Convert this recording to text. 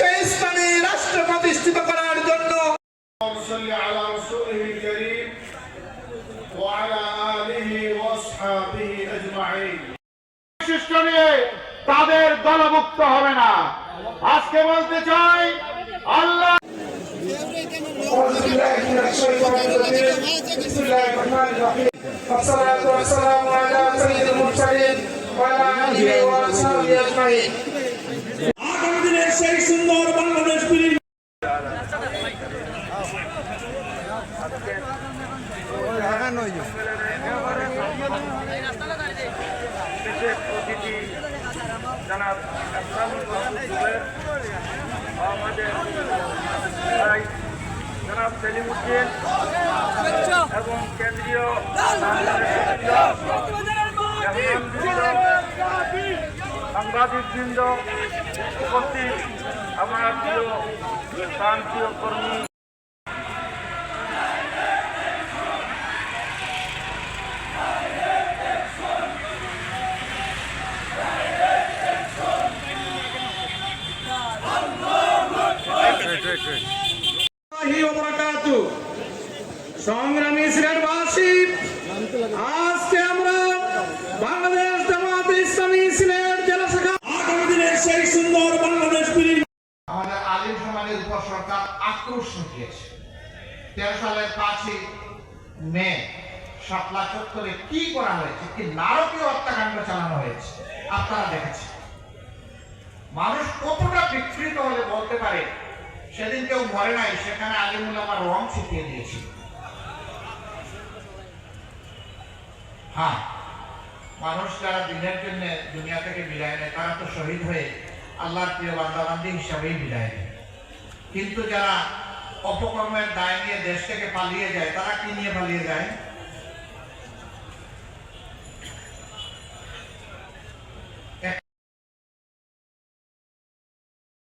বাংলাদেশকে ইসলামী রাষ্ট্র প্রতিষ্ঠিত করার জন্য তাদের দলভুক্ত হবে না। আজকে বলতে চাই আল্লাহ আগামী দিনের সেই সুন্দর বাংলাদেশ জনাব সেলিমউদ্দিন এবং কেন্দ্রীয় সাংবাদিকবৃন্দ উপস্থিত, আমার প্রিয় প্রান্তীয় কর্মী সংগ্রামী সিলেটবাসী, আজকে আমরা বাংলাদেশ জামায়াতে ইসলামী সিলেট জেলা শাখা আগামী দিনের সেই সুন্দর বাংলাদেশ আমাদের আলিম সমাজের উপর সরকার আক্রোশ দেখিয়েছে। 13 সালের 5 মে শাপলা চত্বরে কি করা হয়েছে, কি নারকীয় হত্যাকাণ্ড চালানো হয়েছে আপনারা দেখেছেন। মানুষ কতটা বিকৃত হলে বলতে পারে সেদিন কেউ মরে নাই, সেখানে আলিমুল আমার রং ছিটিয়ে দিয়েছিল। হ্যাঁ, মানুষ যারা দিনের জন্য দুনিয়া থেকে বিদায় নেয় তারা তো শহীদ হয়ে আল্লাহর প্রিয় বান্দাবান্দি হিসাবেই বিদায় নেয়, কিন্তু যারা অপকর্মের দায় নিয়ে দেশ থেকে পালিয়ে যায় তারা কি নিয়ে পালিয়ে যায়?